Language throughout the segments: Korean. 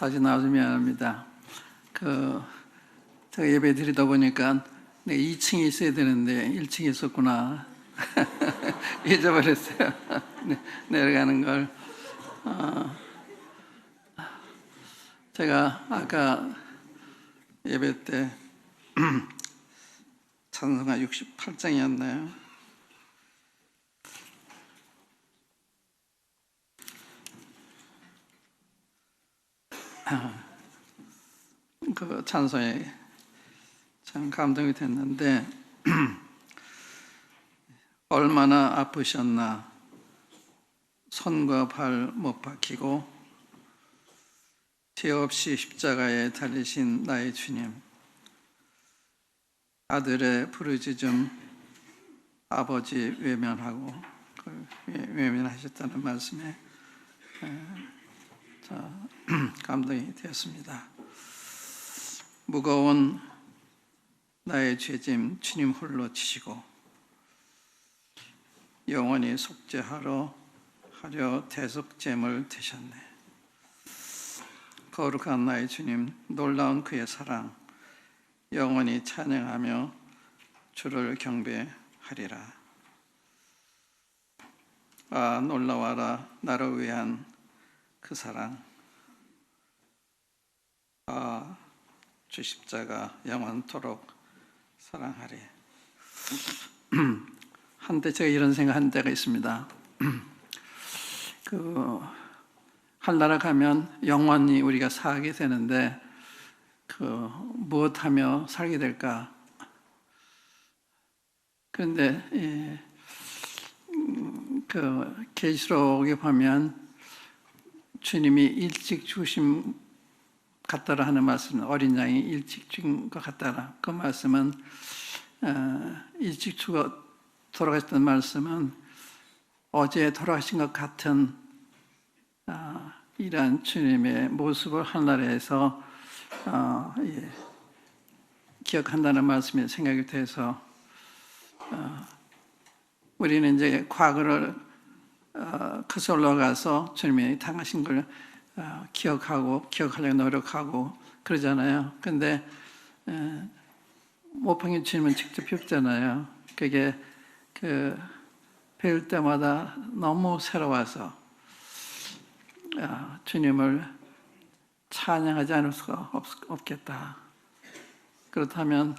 다시 나와서 미안합니다. 제가 예배 드리다 보니까 2층에 있어야 되는데 1층에 있었구나. 잊어버렸어요. 내려가는 걸. 제가 아까 예배 때 찬송가 68장이었나요? 그 찬송에 참 감동이 됐는데 얼마나 아프셨나 손과 발 못 박히고 죄 없이 십자가에 달리신 나의 주님, 아들의 부르짖음 아버지 외면하고 외면하셨다는 말씀에 감동이 되었습니다. 무거운 나의 죄짐 주님 홀로 지시고 영원히 속죄하려 대속죄물 되셨네. 거룩한 나의 주님, 놀라운 그의 사랑 영원히 찬양하며 주를 경배하리라. 아, 놀라워라 나를 위한 그 사랑. 아, 주 십자가 영원토록 사랑하리. 한때 제가 이런 생각한 때가 있습니다. 하늘나라 가면 영원히 우리가 살게 되는데 무엇하며 살게 될까? 그런데 계시록에 보면 주님이 일찍 죽으심 같다라 하는 말씀은 어린 양이 일찍 죽은 것 같다라. 그 말씀은 일찍 돌아가셨다는 말씀은 어제 돌아가신 것 같은 이러한 주님의 모습을 하늘나라에서 기억한다는 말씀이 생각이 돼서 우리는 이제 과거를 거슬러 올라가서 주님이 당하신 걸 기억하려고 노력하고 그러잖아요. 근데 못 박힌 주님은 직접 뵙잖아요. 그게 뵐 때마다 너무 새로워서 주님을 찬양하지 않을 수가 없겠다. 그렇다면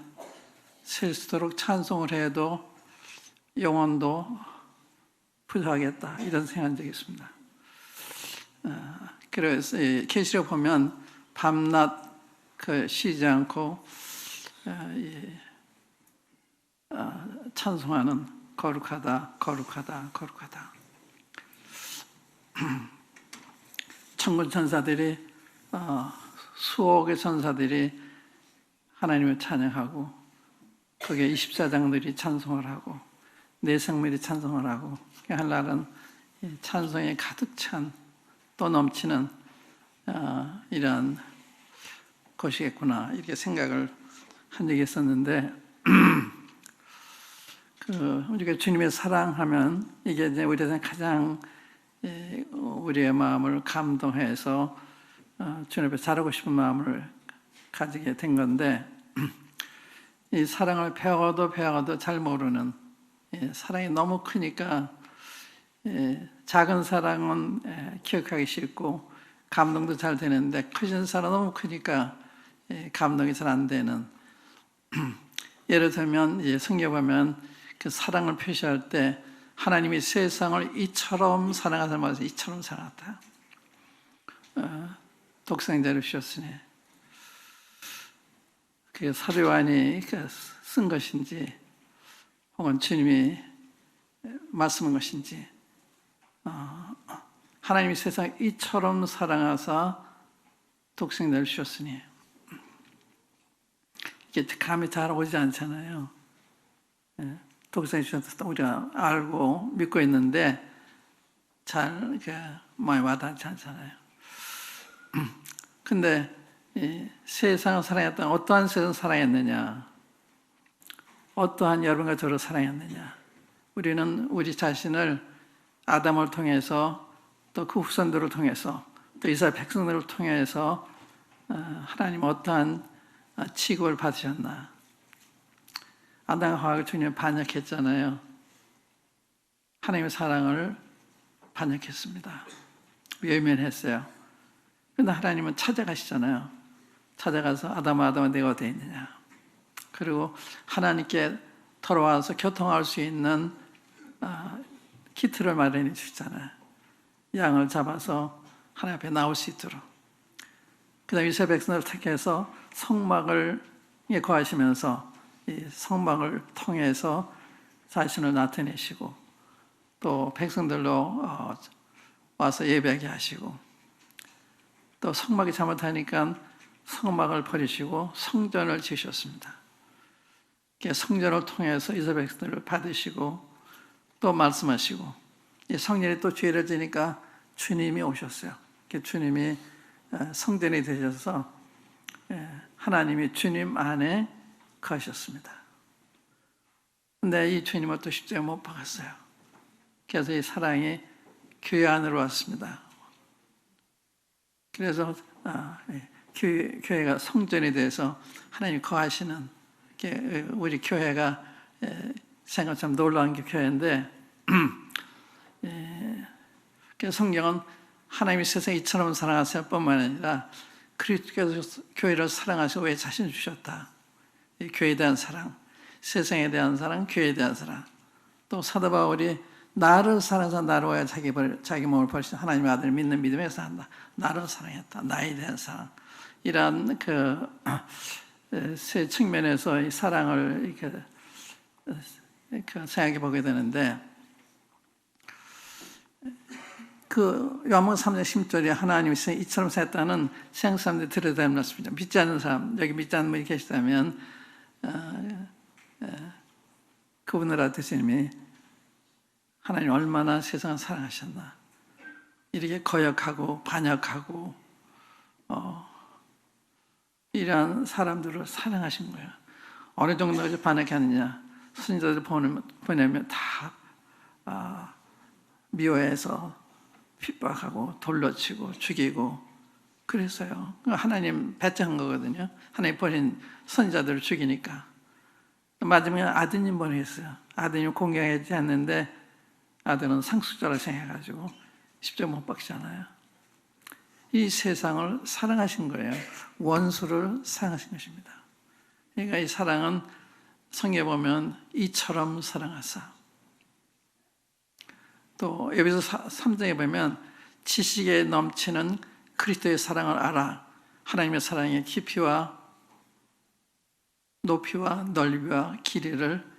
셀수도록 찬송을 해도 영혼도 부족하겠다, 이런 생각한 적이 있습니다. 그래서 계시록 보면 밤낮 쉬지 않고 찬송하는 거룩하다, 거룩하다, 거룩하다. 천군 천사들이 수억의 천사들이 하나님을 찬양하고 거기에 24장들이 찬송을 하고 네 생물이 찬송을 하고 하늘은 찬송에 가득 찬 또 넘치는 이러한 것이겠구나, 이렇게 생각을 한 적이 있었는데 우리가 주님의 사랑하면 이게 이제 우리한테 가장 우리의 마음을 감동해서 주님 앞에 잘하고 싶은 마음을 가지게 된 건데 이 사랑을 배워도 잘 모르는, 사랑이 너무 크니까 작은 사랑은 기억하기 싫고 감동도 잘 되는데 크신 사랑은 너무 크니까 감동이 잘 안 되는. 예를 들면 성경에 보면 그 사랑을 표시할 때 하나님이 세상을 이처럼 사랑하사 말해서 이처럼 사랑하다. 독생자를 주셨으니 그게 사도 요한이 쓴 것인지 혹은 주님이 말씀한 것인지, 하나님이 세상을 이처럼 사랑하사 독생자를 주셨으니, 이게 감이 잘 오지 않잖아요. 독생자 주셔서 우리가 알고 믿고 있는데 잘 마음에 와닿지 않잖아요. 근데 세상을 사랑했던 어떠한 세상을 사랑했느냐, 어떠한 여러분과 저를 사랑했느냐. 우리는 우리 자신을 아담을 통해서 또 그 후손들을 통해서 또 이스라엘 백성들을 통해서 하나님 어떠한 취급을 받으셨나? 아담과 하와가 주님 반역했잖아요. 하나님의 사랑을 반역했습니다. 외면했어요. 그런데 하나님은 찾아가시잖아요. 찾아가서 아담아 내가 어디에 있느냐. 그리고 하나님께 돌아와서 교통할 수 있는 키트를 마련해 주시잖아요. 양을 잡아서 하나님 앞에 나올 수 있도록. 그 다음에 이스라엘 백성을 택해서 성막을 거하시면서 이 성막을 통해서 자신을 나타내시고 또 백성들로 와서 예배하게 하시고 또 성막이 잘못하니까 성막을 버리시고 성전을 지으셨습니다. 성전을 통해서 이스라엘 백성들을 받으시고 또 말씀하시고 성전이 또 죄를 지니까 주님이 오셨어요. 주님이 성전이 되셔서 하나님이 주님 안에 거하셨습니다. 근데 이 주님은 또 십자가에 못 박았어요. 그래서 이 사랑이 교회 안으로 왔습니다. 그래서 교회가 성전이 돼서 하나님이 거하시는 우리 교회가 생각처럼 놀라운 게 교회인데 성경은 하나님이 세상에 이처럼 사랑하실 뿐만 아니라 그리스도께서 교회를 사랑하시고 왜 자신을 주셨다. 이 교회에 대한 사랑, 세상에 대한 사랑, 교회에 대한 사랑. 또 사도 바울이 나를 사랑해서 나를 위하여 자기 몸을 버리신 하나님의 아들을 믿는 믿음에서 한다. 나를 사랑했다. 나에 대한 사랑. 이러한 세 측면에서 이 사랑을 이렇게 생각해 보게 되는데 요한복음 3장 10절에 하나님이 이처럼 살았다는 세상 사람들이 들여다보는 말씀이죠. 믿지 않는 사람, 여기 믿지 않는 분이 계시다면 그분을 아드님이 하나님 얼마나 세상을 사랑하셨나. 이렇게 거역하고 반역하고 이러한 사람들을 사랑하신 거예요. 어느 정도까지 반역하느냐. 선지자들 보내면 다 미워해서 핍박하고 돌로 치고 죽이고 그랬어요. 하나님 배짱한 거거든요. 하나님 버린 선지자들을 죽이니까. 마지막에 아드님 보냈어요. 아드님 공경하지 않는데 아들은 상속자를 생각해가지고 십자가 못 박잖아요. 이 세상을 사랑하신 거예요. 원수를 사랑하신 것입니다. 그러니까 이 사랑은 성경에 보면 이처럼 사랑하사. 또 에베소 3장에 보면 지식에 넘치는 그리스도의 사랑을 알아. 하나님의 사랑의 깊이와 높이와 넓이와 길이를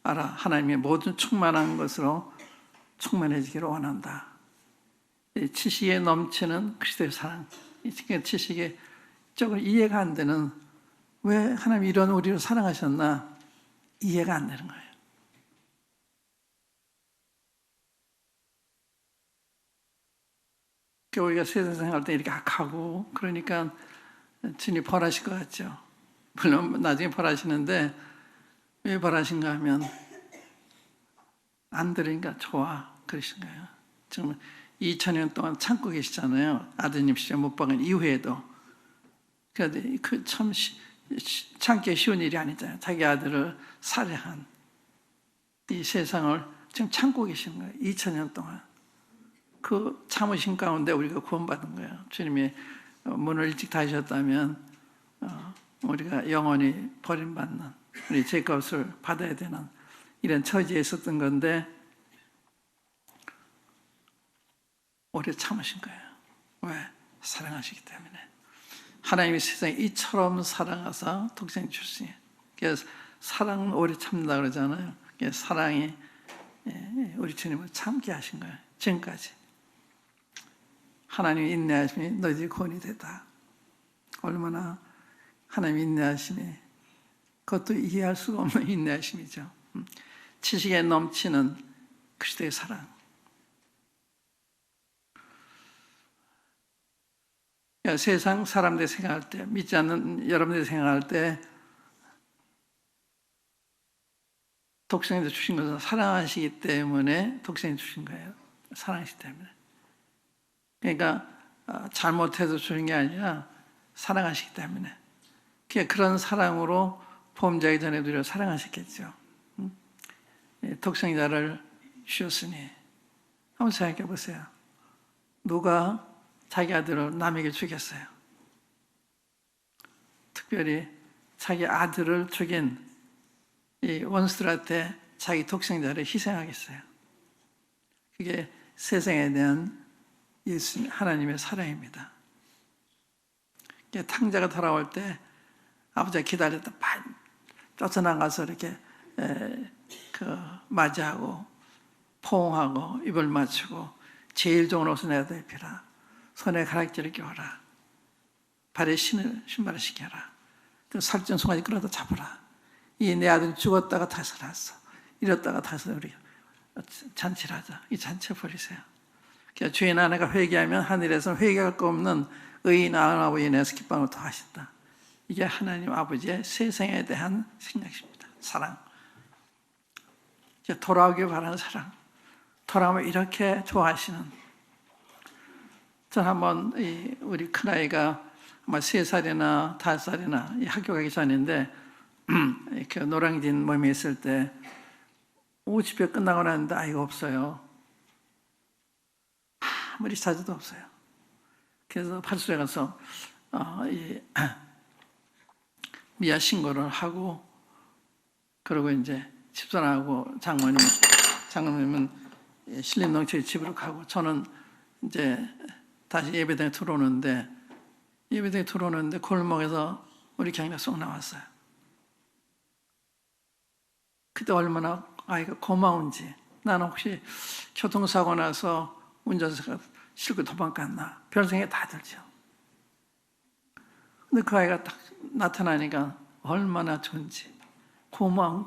알아. 하나님의 모든 충만한 것으로 충만해지기를 원한다. 지식에 넘치는 그리스도의 사랑. 지식에 조금 이해가 안 되는 왜 하나님이 이런 우리를 사랑하셨나 이해가 안 되는 거예요. 우리가 세상 생활할 때 이렇게 악하고 그러니까 주님 벌하실 것 같죠. 물론 나중에 벌하시는데 왜 벌하신가 하면 안 들으니까 좋아 그러신 거예요. 지금 2000년 동안 참고 계시잖아요. 아드님 시절 못 박은 이후에도. 그런데 그 참 참기 쉬운 일이 아니잖아요. 자기 아들을 살해한 이 세상을 지금 참고 계신 거예요. 2000년 동안. 그 참으신 가운데 우리가 구원받은 거예요. 주님이 문을 일찍 닫으셨다면 우리가 영원히 버림받는 우리 죄값을 받아야 되는 이런 처지에 있었던 건데 오래 참으신 거예요. 왜? 사랑하시기 때문에. 하나님이 세상에 이처럼 사랑하사 독생 주시니. 그래서 사랑은 오래 참는다 그러잖아요. 사랑이 우리 주님을 참게 하신 거예요. 지금까지. 하나님의 인내하심이 너희들이 구원이 되다. 얼마나 하나님의 인내하심이 그것도 이해할 수가 없는 인내하심이죠. 지식에 넘치는 그리스도의 사랑. 세상 사람들이 생각할 때, 믿지 않는 여러분들이 생각할 때 독생자 주신 것은 사랑하시기 때문에 독생자 주신 거예요. 사랑하시기 때문에. 그러니까 잘못해서 주는 게 아니라 사랑하시기 때문에. 그런 사랑으로 범죄하기 전에도 우리를 사랑하셨겠죠. 독생자를 주셨으니 한번 생각해 보세요. 누가 자기 아들을 남에게 주겠어요? 특별히 자기 아들을 죽인 이 원수들한테 자기 독생자를 희생하겠어요? 그게 세상에 대한 예수님 하나님의 사랑입니다. 탕자가 돌아올 때 아버지가 기다렸다 쫓아나가서 이렇게 맞이하고 포옹하고 입을 맞추고 제일 좋은 옷을 내다 입히라, 손에 가락지를 끼워라, 발에 신발을 신겨라, 살찐 송아지 끌어다 잡으라. 이 내 아들이 죽었다가 다시 살았어, 이랬다가 다시 우리 잔치를 하자. 이 잔치 버리세요. 주인 아내가 회개하면 하늘에서는 회개할 거 없는 의인 아버지에 인해서 기쁨을 더하신다. 이게 하나님 아버지의 세상에 대한 생각입니다. 사랑. 돌아오길 바라는 사랑. 돌아오면 이렇게 좋아하시는. 전 한번 우리 큰아이가 아마 3살이나 5살이나 학교 가기 전인데 그 노량진 몸에 있을 때 집에 끝나고 나는데 아이가 없어요. 아무리 찾아도 없어요. 그래서派出所에 가서 미아 신고를 하고, 그리고 이제 집사람하고 장모님은 신림동체 집으로 가고, 저는 이제 다시 예배당에 들어오는데 골목에서 우리 경이가 쏙 나왔어요. 그때 얼마나 아이가 고마운지. 나는 혹시 교통사고 나서 운전사가 싣고 도망갔나 별 생각이 다 들죠. 근데 그 아이가 딱 나타나니까 얼마나 좋은지. 고마운.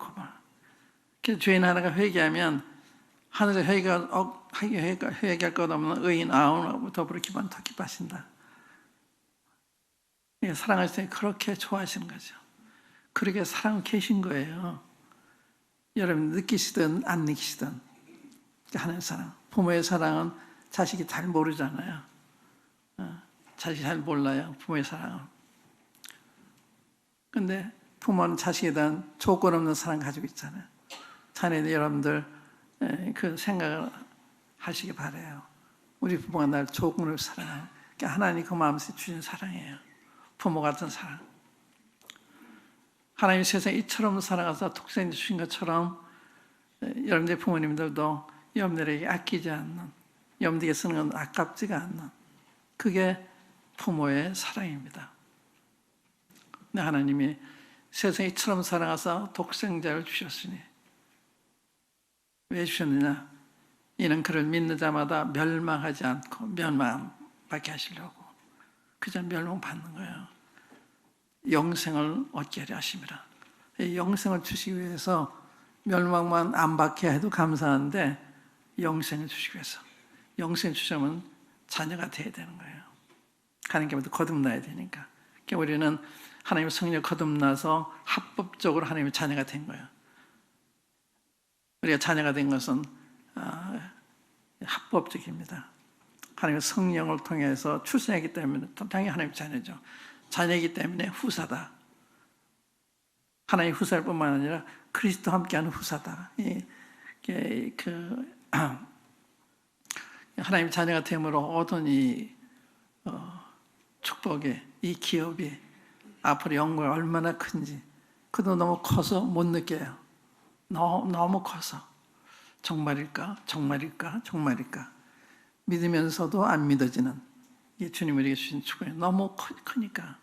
그래서 주인 하나가 회개하면 하늘에서 회개할 것 없는 의인 아우나고 더불어 기뻐 더 기뻐하신다. 사랑하실 때 그렇게 좋아하시는 거죠. 그렇게 사랑 계신 거예요. 여러분 느끼시든 안 느끼시든 하나님의 사랑. 부모의 사랑은 자식이 잘 모르잖아요. 자식이 잘 몰라요, 부모의 사랑은. 근데 부모는 자식에 대한 조건 없는 사랑 가지고 있잖아요. 자녀들 여러분들 그 생각을 하시기 바라요. 우리 부모가 날 조건으로 사랑해요. 그러니까 하나님 그 마음에서 주신 사랑이에요. 부모 같은 사랑. 하나님 세상에 이처럼 살아가서 독생자 주신 것처럼 여러분들 부모님들도 여러분들에게 아끼지 않는, 여러분들에게 쓰는 건 아깝지가 않는, 그게 부모의 사랑입니다. 근데 하나님이 세상에 이처럼 살아가서 독생자를 주셨으니 왜 주셨느냐? 이는 그를 믿는 자마다 멸망하지 않고 멸망받게 하시려고. 그저 멸망받는 거예요. 영생을 얻게 하려 하심이라. 영생을 주시기 위해서 멸망만 안 받게 해도 감사한데 영생을 주시기 위해서. 영생 주시면 자녀가 돼야 되는 거예요. 하나님께부터 거듭나야 되니까. 그러니까 우리는 하나님의 성령 거듭나서 합법적으로 하나님의 자녀가 된 거예요. 우리가 자녀가 된 것은 합법적입니다. 하나님의 성령을 통해서 출생했기 때문에 당연히 하나님의 자녀죠. 자녀이기 때문에 후사다. 하나님의 후사일 뿐만 아니라 그리스도와 함께하는 후사다. 하나님의 자녀가 됨으로 얻은 이 축복의 이 기업이 앞으로 영광이 얼마나 큰지 그도 너무 커서 못 느껴요. 너무 커서 정말일까? 믿으면서도 안 믿어지는 이 주님 우리에게 주신 축복이 너무 크니까.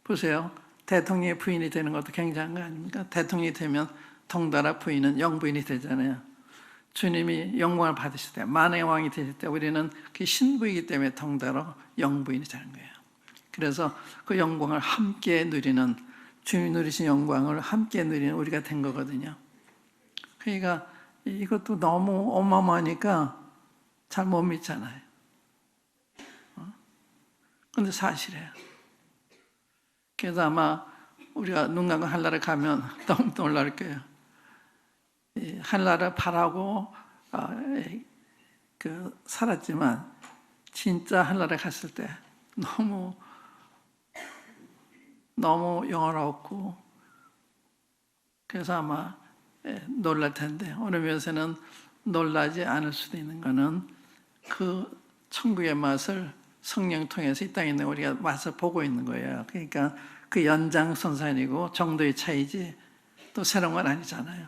보세요. 대통령의 부인이 되는 것도 굉장한 거 아닙니까? 대통령이 되면 덩달아 부인은 영부인이 되잖아요. 주님이 영광을 받으실 때, 만왕의 왕이 되실 때 우리는 그 신부이기 때문에 덩달아 영부인이 되는 거예요. 그래서 그 영광을 함께 누리는, 주님이 누리신 영광을 함께 누리는 우리가 된 거거든요. 그러니까 이것도 너무 어마어마하니까 잘 못 믿잖아요. 근데 사실이에요. 그래서 아마 우리가 눈 감고 하늘나라 가면 너무 놀랄 거예요. 하늘나라 바라고 살았지만 진짜 하늘나라 갔을 때 너무 너무 영화롭고 그래서 아마 놀랄 텐데 어느 면에서는 놀라지 않을 수도 있는 것은 그 천국의 맛을 성령 통해서 이 땅에 있는 우리가 맛을 보고 있는 거예요. 그러니까 그 연장선상이고 정도의 차이지 또 새로운 건 아니잖아요.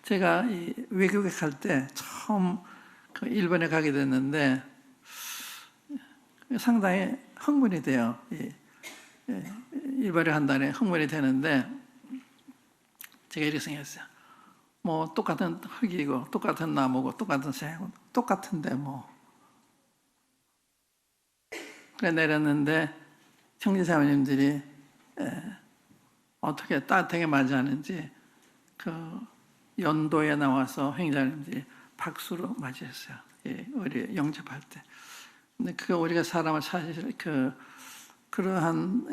제가 이 외국에 갈 때 처음 그 일본에 가게 됐는데 상당히 흥분이 돼요. 일본에 간다네 흥분이 되는데 제가 이렇게 생각했어요. 뭐 똑같은 흙이고 똑같은 나무고 똑같은 새고 똑같은데 뭐 그래 내렸는데 형제자매님들이 어떻게 따뜻하게 맞이하는지 그 연도에 나와서 형제자매님들이 박수로 맞이했어요. 우리 영접할 때. 근데 그 우리가 사람을 사실 그러한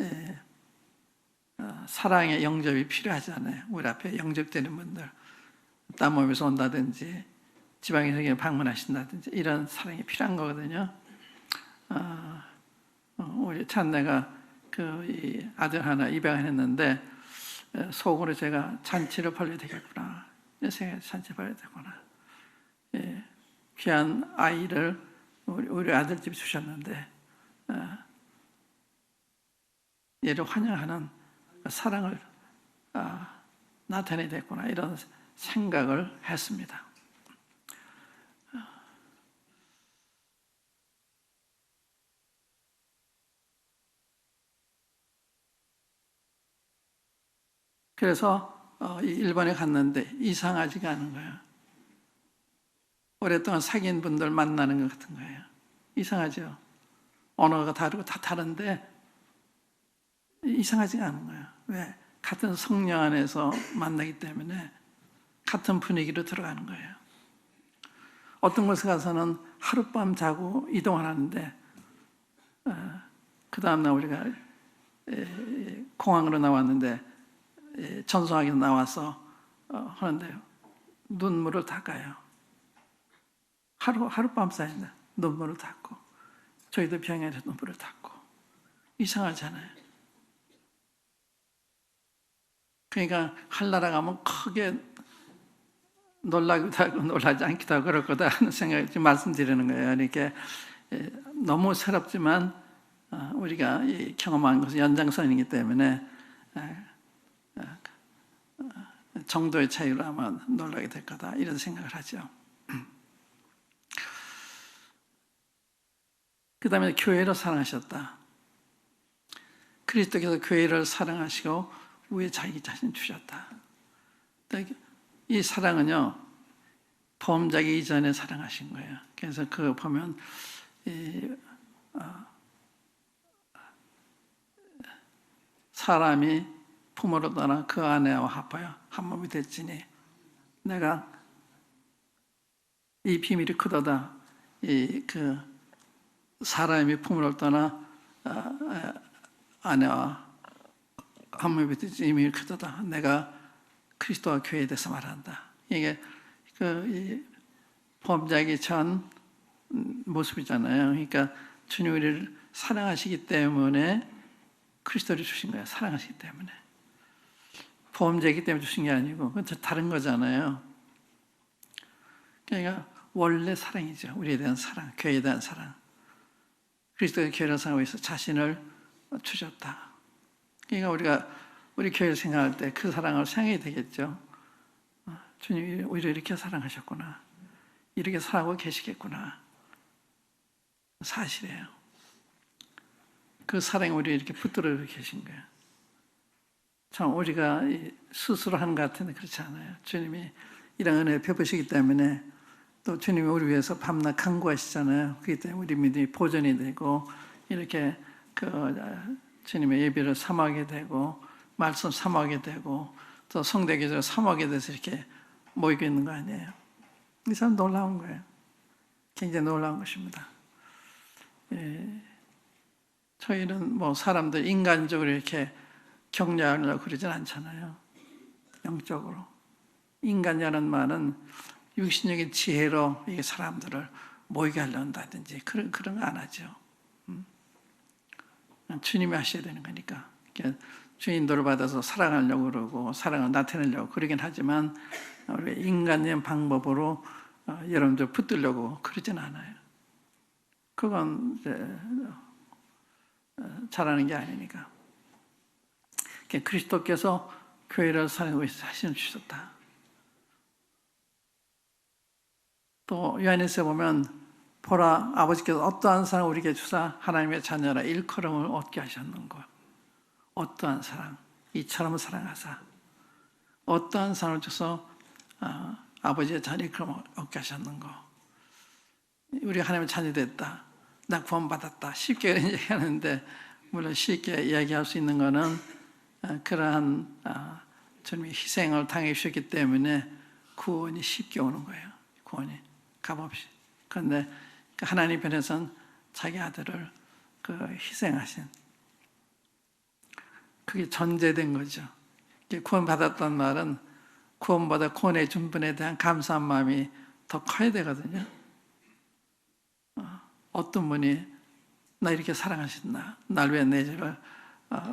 사랑의 영접이 필요하잖아요. 우리 앞에 영접되는 분들 딴 몸에서 온다든지 지방에서 방문하신다든지 이런 사랑이 필요한 거거든요. 우리 찬내가 이 아들 하나 입양했는데 속으로 제가 잔치를 벌려야 되겠구나 이런 생각에 잔치 벌려야 되구나. 귀한 아이를 우리 아들집에 주셨는데 얘를 환영하는 사랑을 나타내야 되겠구나 이런 생각을 했습니다. 그래서 일본에 갔는데 이상하지가 않은 거예요. 오랫동안 사귄 분들 만나는 것 같은 거예요. 이상하죠? 언어가 다르고 다 다른데 이상하지가 않은 거예요. 왜? 같은 성령 안에서 만나기 때문에 같은 분위기로 들어가는 거예요. 어떤 곳에 가서는 하룻밤 자고 이동을 하는데 그 다음날 우리가 공항으로 나왔는데 전송하기 나와서 하는데요. 눈물을 닦아요. 하룻밤 사이인데 눈물을 닦고 저희도 병원에서 눈물을 닦고 이상하잖아요. 그러니까 한나라 가면 크게 놀라기도 하고 놀라지 않기도 하고 그럴 거다 하는 생각을 지금 말씀드리는 거예요. 이렇게 너무 새롭지만 우리가 경험한 것은 연장선이기 때문에 정도의 차이로 아마 놀라게 될 거다 이런 생각을 하죠. 그 다음에 교회를 사랑하셨다. 그리스도께서 교회를 사랑하시고 위에 자기 자신 주셨다. 이 사랑은요 범죄하기 이전에 사랑하신 거예요. 그래서 그거 보면 사람이 부모를 떠나 그 아내와 합하여 한 몸이 됐지니 내가 이 비밀이 크도다. 그 사람이 부모를 떠나 아내와 한 몸이 됐지 이 비밀이 크도다. 내가 그리스도와 교회에 대해서 말한다. 이게 범죄하기 전 모습이잖아요. 그러니까 주님 우리를 사랑하시기 때문에 그리스도를 주신 거예요. 사랑하시기 때문에. 범죄이기 때문에 주신 게 아니고 그건 다른 거잖아요. 그러니까 원래 사랑이죠. 우리에 대한 사랑, 교회에 대한 사랑. 그리스도의 교회를 사랑하고 있어 자신을 주셨다. 그러니까 우리가 우리 교회를 생각할 때 그 사랑을 생각해야 되겠죠. 주님이 우리를 이렇게 사랑하셨구나. 이렇게 사랑하고 계시겠구나. 사실이에요. 그 사랑이 우리를 이렇게 붙들어 계신 거예요. 참 우리가 스스로 하는 것 같은데 그렇지 않아요. 주님이 이런 은혜를 베푸시기 때문에 또 주님이 우리 위해서 밤낮 간구하시잖아요. 그렇기 때문에 우리 믿음이 보존이 되고 이렇게 주님의 예배를 삼하게 되고 말씀 삼하게 되고 또 성대기도를 삼하게 돼서 이렇게 모이고 있는 거 아니에요. 이 참 놀라운 거예요. 굉장히 놀라운 것입니다. 저희는 뭐 사람들 인간적으로 이렇게 격려하려고 그러진 않잖아요. 영적으로. 인간이라는 말은 육신적인 지혜로 이 사람들을 모이게 하려 한다든지 그런 거 안 하죠. 주님이 하셔야 되는 거니까 이렇게 주의 인도를 받아서 사랑하려고 그러고 사랑을 나타내려고 그러긴 하지만 우리 인간의 방법으로 여러분들 붙들려고 그러진 않아요. 그건 이제 잘하는 게 아니니까. 그리스도께서 교회를 사랑하고 하시는 주셨다. 또 요한일서에 보면 보라 아버지께서 어떠한 사랑을 우리에게 주사 하나님의 자녀라 일컬음을 얻게 하셨는가. 어떠한 사랑, 이처럼 사랑하사 어떠한 사랑을 줘서 아버지의 자녀 일컬음을 얻게 하셨는가. 우리 하나님의 자녀 됐다. 나 구원받았다. 쉽게 얘기하는데 물론 쉽게 이야기할 수 있는 것은 그러한 주님의 희생을 당해 주셨기 때문에 구원이 쉽게 오는 거예요. 구원이 값없이. 그런데 하나님 편에서는 자기 아들을 희생하신 그게 전제된 거죠. 구원받았다는 말은 구원보다 구원해 준 분에 대한 감사한 마음이 더 커야 되거든요. 어떤 분이 나 이렇게 사랑하셨나? 날 왜 내 죄를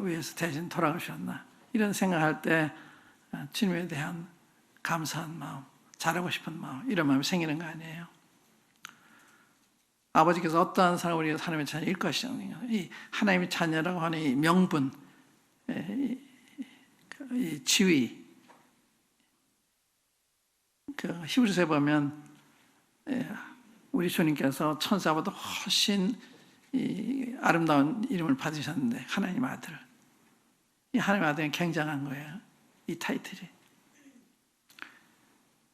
위해서 대신 돌아가셨나? 이런 생각할 때 주님에 대한 감사한 마음, 잘하고 싶은 마음, 이런 마음이 생기는 거 아니에요? 아버지께서 어떠한 사람을 우리가 하나님의 자녀일 것이냐? 이 하나님의 자녀라고 하는 이 명분, 이 지위, 히브리서에 보면 우리 주님께서 천사보다 훨씬 아름다운 이름을 받으셨는데 하나님 아들. 이 하나님 아들은 굉장한 거예요. 이 타이틀이.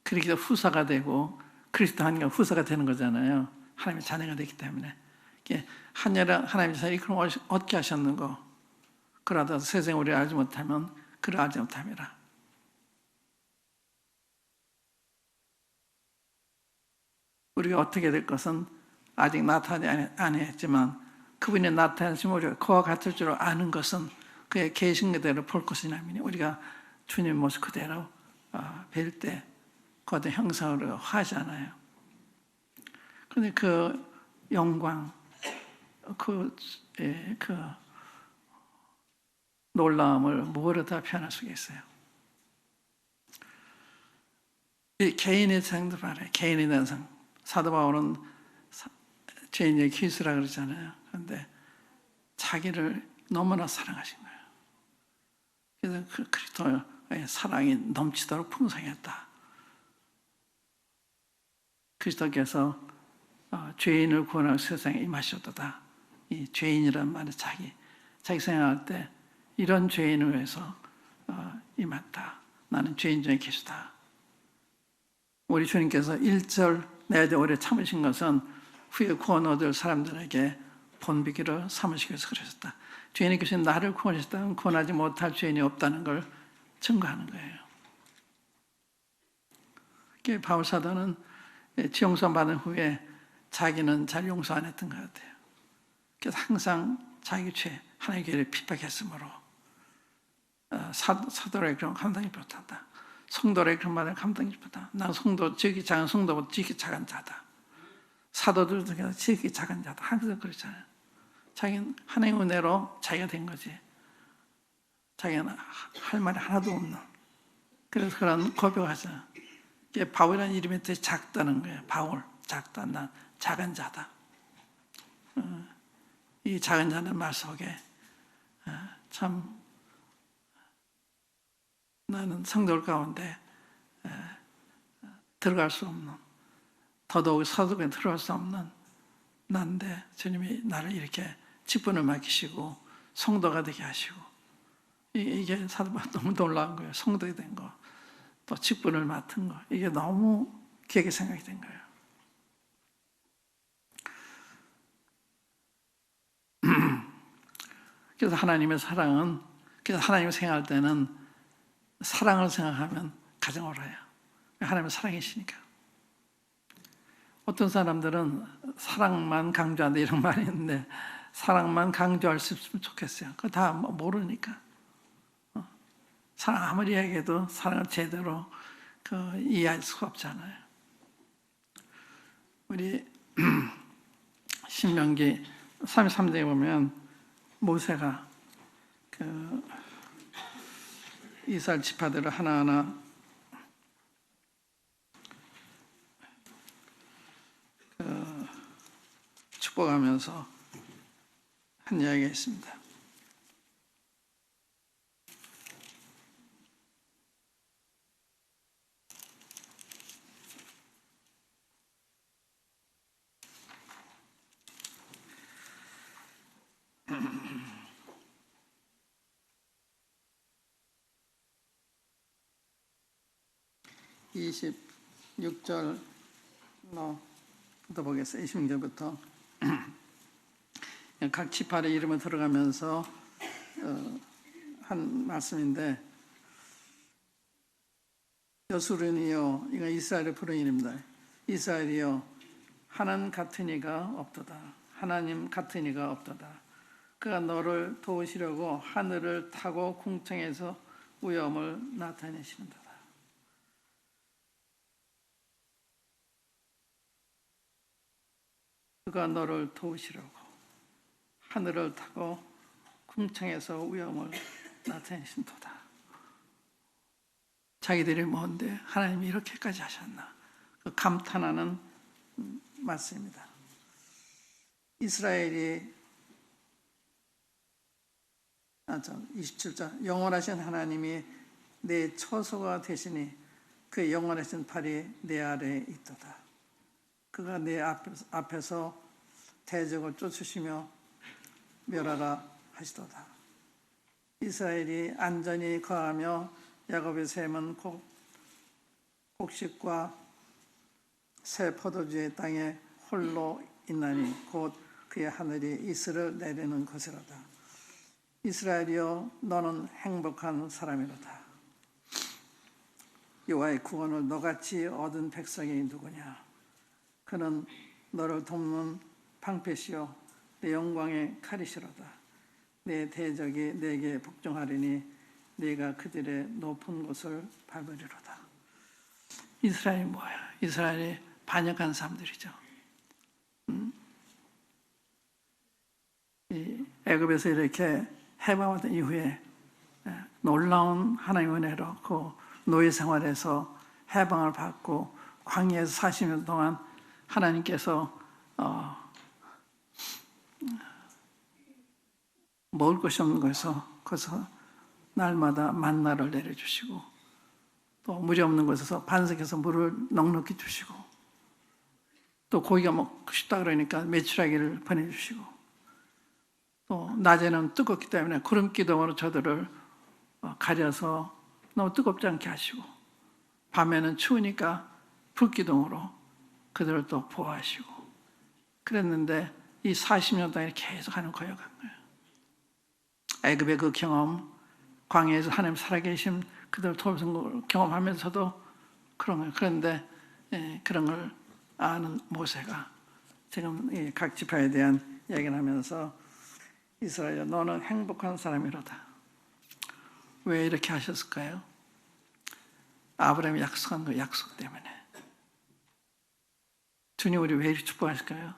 그렇게 후사가 되고 그리스도 하나님과 후사가 되는 거잖아요. 하나님의 자녀가 되기 때문에. 하나님의 자녀를 그럼 어떻게 하셨는고? 그러다 세상 우리를 알지 못하면 그를 알지 못함이라. 우리가 어떻게 될 것은 아직 나타나지 않았지만 그분이 나타나시면 우리가 그와 같을 줄 아는 것은 그의 계신 그대로 볼 것이냐면 우리가 주님 모습 그대로 뵐 때 그것도 형상으로 화하잖아요. 그런데 그 영광, 그 놀라움을 뭐로 다 표현할 수가 있어요. 이 개인의 상도 말해요. 개인에 대한 상. 사도 바울은 죄인의 기수라 그러잖아요. 그런데 자기를 너무나 사랑하신 거예요. 그래서 그 그리스도의 사랑이 넘치도록 풍성했다. 그리스도께서 죄인을 구원하고 세상에 임하셨다. 이 죄인이란 말은 자기 생각할 때 이런 죄인을 위해서 임했다. 나는 죄인 중에 계시다. 우리 주님께서 1절 내가 오래 참으신 것은 후에 구원 얻을 사람들에게 본비기로 삼으시기 위해서 그러셨다. 죄인이 계신 나를 구원하셨다면 구원하지 못할 죄인이 없다는 걸 증거하는 거예요. 바울 사도는 지용서 받은 후에 자기는 잘 용서 안 했던 것 같아요. 그래서 항상 자기 죄, 하나님의 교회를 핍박했으므로 사도를 그런 감당이 못한다. 성도를 그런 말을 감당이 못한다. 난 성도, 지극히 작은 성도보다 지극히 작은 자다. 사도들도 지극히 작은 자다. 항상 그렇잖아요. 자기는 하나님의 은혜로 자기가 된 거지. 자기는 할 말이 하나도 없는. 그래서 그런 고백을 하잖아요. 바울이라는 이름이 되게 작다는 거예요. 바울, 작다. 난 작은 자다. 이 작은 자는 말 속에 참 나는 성도들 가운데 들어갈 수 없는, 더더욱 사도에 들어갈 수 없는 난데 주님이 나를 이렇게 직분을 맡기시고 성도가 되게 하시고 이게 사도가 너무 놀라운 거예요. 성도가 된 거, 또 직분을 맡은 거, 이게 너무 귀하게 생각이 된 거예요. 그래서 하나님의 사랑은, 그래서 하나님을 생각할 때는 사랑을 생각하면 가장 옳아요. 하나님은 사랑이시니까. 어떤 사람들은 사랑만 강조한다 이런 말이 있는데 사랑만 강조할 수 있으면 좋겠어요. 그거 다 모르니까. 사랑 아무리 얘기해도 사랑을 제대로 이해할 수가 없잖아요. 우리 신명기 33장에 보면 모세가 그 이스라엘 지파들을 하나하나 축복하면서 한 이야기가 있습니다. (26절) 부터 보겠어요. 26절부터 각 지파의 이름을 들어가면서 한 말씀인데, 여수른이여, 이건 이스라엘의 부른 이름입니다. 이스라엘이여, 하나님 같은 이가 없도다. 하나님 같은 이가 없도다. 그가 너를 도우시려고 하늘을 타고 궁창에서 위엄을 나타내시는도다. 그가 너를 도우시려고 하늘을 타고 궁창에서 위엄을 나타내신도다. 자기들이 뭔데 하나님이 이렇게까지 하셨나, 그 감탄하는 말씀입니다. 이스라엘이 27절, 영원하신 하나님이 내 처소가 되시니 그 영원하신 팔이 내 아래에 있도다. 그가 내 앞에서 대적을 쫓으시며 멸하라 하시도다. 이스라엘이 안전히 거하며 야곱의 샘은 곡식과 새 포도주의 땅에 홀로 있나니 곧 그의 하늘이 이슬을 내리는 것이로다. 이스라엘이여, 너는 행복한 사람이로다. 여호와의 구원을 너같이 얻은 백성이 누구냐? 그는 너를 돕는 방패시요 내 영광의 칼이시로다. 내 대적이 내게 복종하리니 네가 그들의 높은 곳을 밟으리로다. 이스라엘이 뭐야? 이스라엘이 반역한 사람들이죠. 이 애굽에서 이렇게 해방받은 이후에 놀라운 하나님의 은혜로 그 노예 생활에서 해방을 받고 광야에서 40년 동안 하나님께서 먹을 것이 없는 곳에서 거기서 날마다 만나를 내려주시고, 또 물이 없는 곳에서 반석에서 물을 넉넉히 주시고, 또 고기가 먹고 싶다 그러니까 메추라기를 보내주시고, 또 낮에는 뜨겁기 때문에 구름 기둥으로 저들을 가려서 너무 뜨겁지 않게 하시고, 밤에는 추우니까 불 기둥으로 그들을 또 보호하시고 그랬는데, 이 40년 동안 계속 하는 거여간 거예요. 애굽의 그 경험, 광야에서 하나님 살아계심, 그들 돕는 걸 경험하면서도 그런 거예요. 그런데 그런 걸 아는 모세가 지금 각 지파에 대한 이야기를 하면서, 이스라엘 너는 행복한 사람이로다. 왜 이렇게 하셨을까요? 아브라함이 약속한 그 약속 때문에. 주님 우리 왜 이렇게 축복하실까요?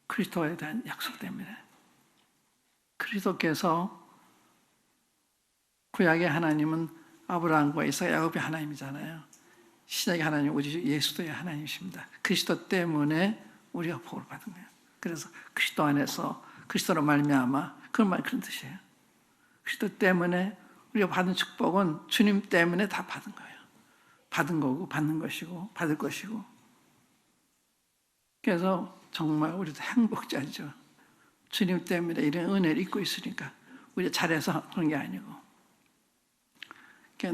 그리스도에 대한 약속 때문에. 그리스도께서, 구약의 하나님은 아브라함과 이삭, 야곱의 하나님이잖아요. 신약의 하나님 우리 예수도의 하나님이십니다. 그리스도 때문에 우리가 복을 받은 거예요. 그래서 그리스도 안에서, 그리스도로 말미암아, 그런 뜻이에요. 그리스도 때문에 우리가 받은 축복은 주님 때문에 다 받은 거예요. 받은 거고 받는 것이고 받을 것이고. 그래서 정말 우리도 행복자죠. 주님 때문에 이런 은혜를 입고 있으니까 우리가 잘해서 그런 게 아니고.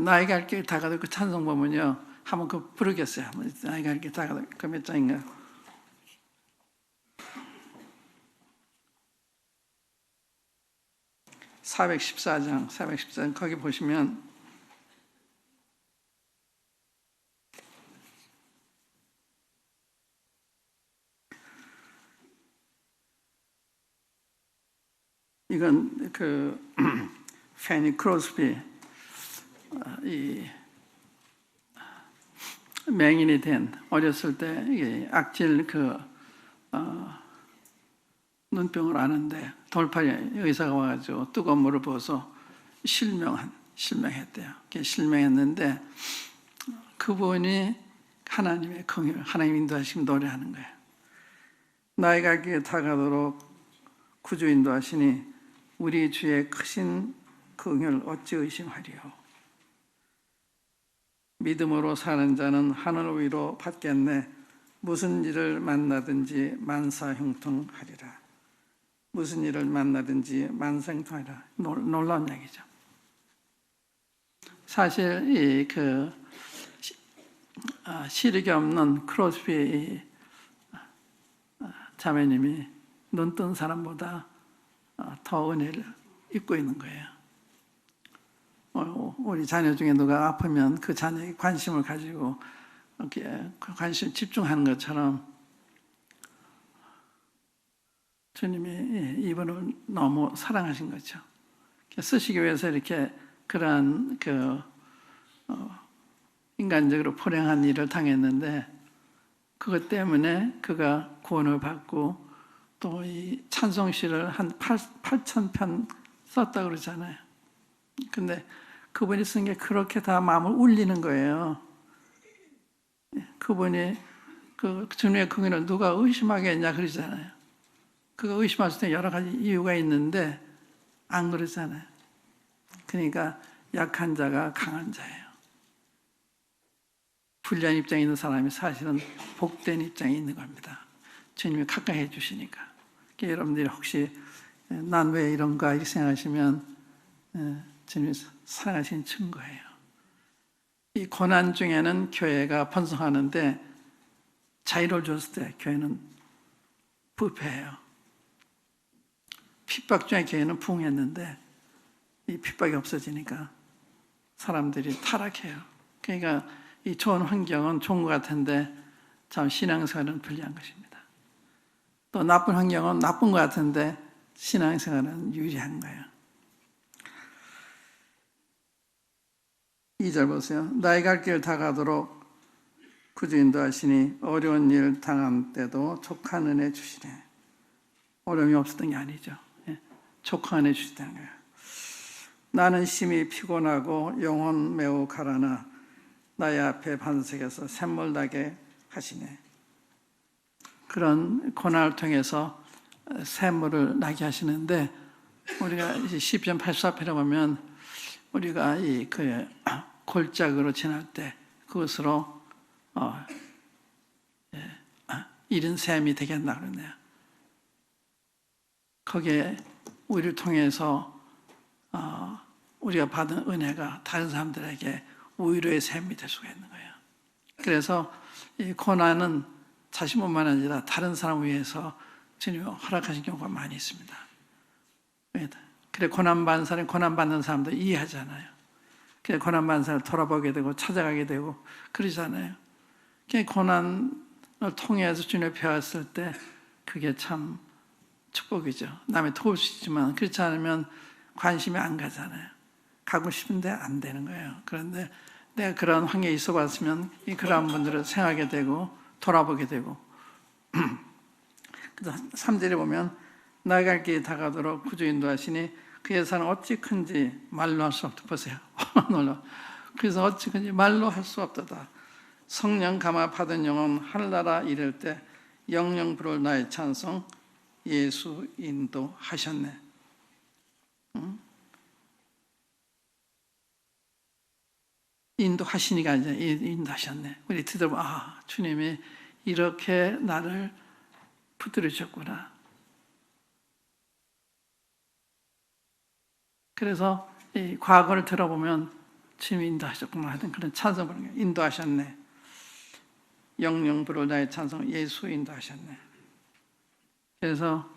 나에게 할 길 다가도 그 찬송 보면요, 한번 그 부르겠어요. 한번 나에게 할 길 다가도 그 몇 장인가? 414장 거기 보시면 이건 그 페니 크로스비, 이 맹인이 된, 어렸을 때 악질 눈병을 앓는데 돌팔이 의사가 와가지고 뜨거운 물을 부어서 실명했대요. 실명했는데 그분이 하나님의 긍휼, 하나님 인도하시면 노래하는 거예요. 나의 갈 길에 다가도록 구주 인도하시니 우리 주의 크신 긍휼 어찌 의심하리요. 믿음으로 사는 자는 하늘 위로 받겠네. 무슨 일을 만나든지 만사형통하리라. 무슨 일을 만나든지 만사형통하리라. 놀라운 얘기죠. 사실 시력이 없는 크로스비 자매님이 눈 뜬 사람보다 더 은혜를 입고 있는 거예요. 우리 자녀 중에 누가 아프면 그 자녀에게 관심을 가지고 이렇게 관심 집중하는 것처럼 주님이 이분을 너무 사랑하신 거죠. 쓰시기 위해서 이렇게 그러한 인간적으로 불행한 일을 당했는데 그것 때문에 그가 구원을 받고 또 이 찬송시를 한 8,000편 썼다고 그러잖아요. 근데 그분이 쓴 게 그렇게 다 마음을 울리는 거예요. 그분이 그 주님의 긍휼을 누가 의심하겠냐 그러잖아요. 그가 의심할 수 있는 여러 가지 이유가 있는데 안 그러잖아요. 그러니까 약한 자가 강한 자예요. 불리한 입장에 있는 사람이 사실은 복된 입장에 있는 겁니다. 주님이 가까이 해주시니까. 그러니까 여러분들이 혹시 난 왜 이런가 이렇게 생각하시면 주님이 사랑하신 증거예요. 이 고난 중에는 교회가 번성하는데 자유를 줬을 때 교회는 부패해요. 핍박 중에 교회는 부흥했는데 이 핍박이 없어지니까 사람들이 타락해요. 그러니까 이 좋은 환경은 좋은 것 같은데 참 신앙생활은 불리한 것입니다. 또 나쁜 환경은 나쁜 것 같은데 신앙생활은 유리한 거예요. 2절 보세요. 나의 갈 길 다가도록 구주 인도하시니 어려운 일 당한 때도 족한 은혜 주시네. 어려움이 없었던 게 아니죠. 족한 은혜 주시다는 거예요. 나는 심히 피곤하고 영혼 매우 가라나 나의 앞에 반석에서 샘물 나게 하시네. 그런 고난을 통해서 샘물을 나게 하시는데 우리가 시편 84편에 보면 우리가 그 골짜기로 지날 때 그것으로 이른 샘이 되겠나 그러네요. 거기에 우리를 통해서 우리가 받은 은혜가 다른 사람들에게 위로의 샘이 될 수가 있는 거예요. 그래서 이 고난은 자신뿐만 아니라 다른 사람을 위해서 주님이 허락하신 경우가 많이 있습니다. 그래 고난받는 사람이 고난받는 사람도 이해하잖아요. 그래 고난받는 사람을 돌아보게 되고 찾아가게 되고 그러잖아요. 고난을 통해서 주님을 배웠을 때 그게 참 축복이죠. 남의 도울 수 있지만 그렇지 않으면 관심이 안 가잖아요. 가고 싶은데 안 되는 거예요. 그런데 내가 그런 환경에 있어 봤으면 그런 분들을 생각하게 되고 돌아보게 되고 그래서 3절에 보면 나아갈 길이 다가도록 구주 인도하시니 그의 사는 어찌 큰지 말로 할 수 없다. 보세요. 그래서 어찌 큰지 말로 할 수 없다. 성령 감화 받은 영혼 하늘나라 이를 때 영영 부를 나의 찬송 예수 인도하셨네. 인도하시니가 아니라 인도하셨네. 우리 들어보면 주님이 이렇게 나를 붙들어 주셨구나. 그래서 이 과거를 들어보면 주님이 인도하셨구나 하던 그런 찬송을 부르는 거예요. 인도하셨네. 영영 부를 나의 찬송 예수 인도하셨네. 그래서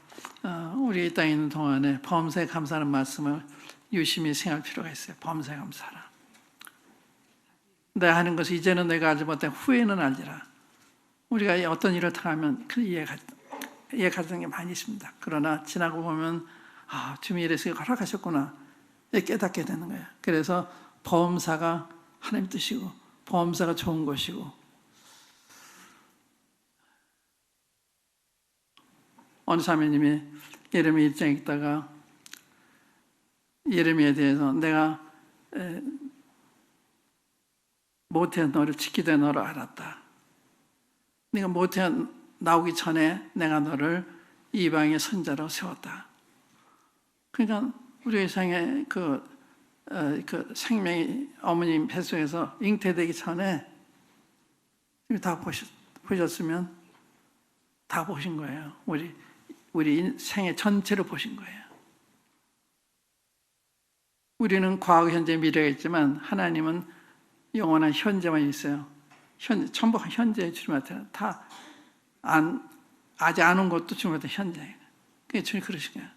우리 이 땅에 있는 동안에 범사에 감사하는 말씀을 유심히 생각할 필요가 있어요. 범사에 감사하라. 내가 하는 것을 이제는 내가 알지 못해 후에는 알리라. 우리가 어떤 일을 당하면 그 이해가는 게 많이 있습니다. 그러나 지나고 보면 주님이 이래서 허락하셨구나 깨닫게 되는 거예요. 그래서 범사가 하나님 뜻이고 범사가 좋은 것이고 어느 사모님이 예레미야 1장에 있다가 예레미야에 대해서 내가 모태 너를 지키되 너를 알았다. 네가 모태 나오기 전에 내가 너를 이방의 선자로 세웠다. 그러니까 우리 세상에 그 생명이 어머님 뱃속에서 잉태되기 전에 다 보셨으면 다 보신 거예요. 우리 생애 전체를 보신 거예요. 우리는 과거, 현재, 미래가 있지만 하나님은 영원한 현재만 있어요. 전부 현재 주님한테 다 아직 안 온 것도 주님한테 현재. 그게 주님 그러신 거예요.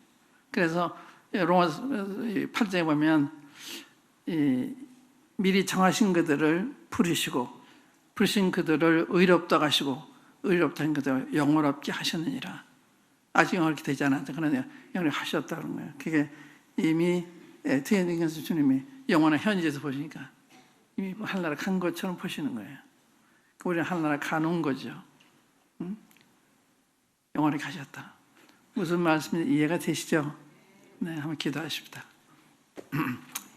그래서 로마서 8장에 보면 미리 정하신 그들을 부르신 그들을 의롭다고 하시고 의롭다는 그들을 영원롭게 하셨느니라. 아직 영원롭게 되지 않았다. 그러나 영원롭게 하셨다는 거예요. 그게 이미 뒤에서 주님이 영원한 현지에서 보시니까 이미 하늘나라 간 것처럼 보시는 거예요. 우리는 하늘나라 가는 거죠. 응? 영원히 가셨다. 무슨 말씀인지 이해가 되시죠? 네, 한번 기도하십시다.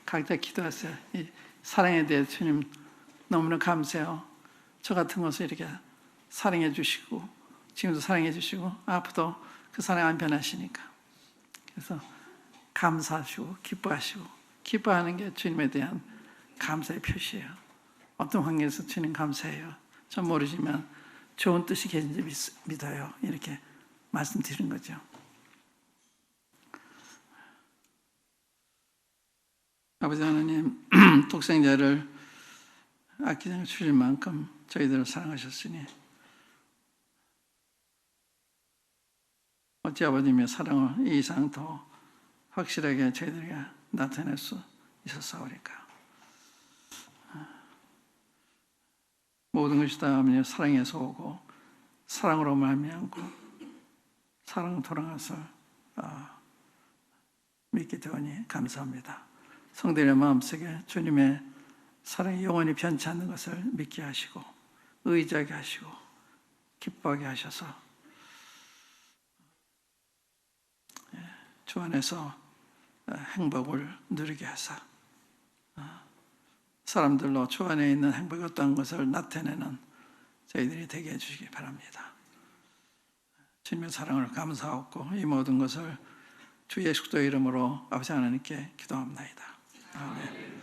각자 기도하세요. 이 사랑에 대해 주님 너무나 감사해요. 저 같은 것을 이렇게 사랑해 주시고 지금도 사랑해 주시고 앞으로도 그 사랑 안 변하시니까. 그래서 감사하시고 기뻐하는 게 주님에 대한 감사의 표시예요. 어떤 환경에서 주님 감사해요. 전 모르지만 좋은 뜻이 계신지 믿어요. 이렇게 말씀드린 거죠. 아버지 하나님, 독생자를 아끼지 주실 만큼 저희들을 사랑하셨으니 어찌 아버님의 사랑을 이 이상 더 확실하게 저희들에게 나타낼 수 있었사오리까. 모든 것이 다 사랑에서 오고 사랑으로 말미암고 사랑 돌아가서 믿게 되오니 감사합니다. 성도의 마음속에 주님의 사랑이 영원히 변치 않는 것을 믿게 하시고 의지하게 하시고 기뻐하게 하셔서 주 안에서 행복을 누리게 하사 사람들로 주 안에 있는 행복이 어떠한 것을 나타내는 저희들이 되게 해주시기 바랍니다. 주님의 사랑을 감사하고 이 모든 것을 주 예수 그리스도의 이름으로 아버지 하나님께 기도합니다. 아멘.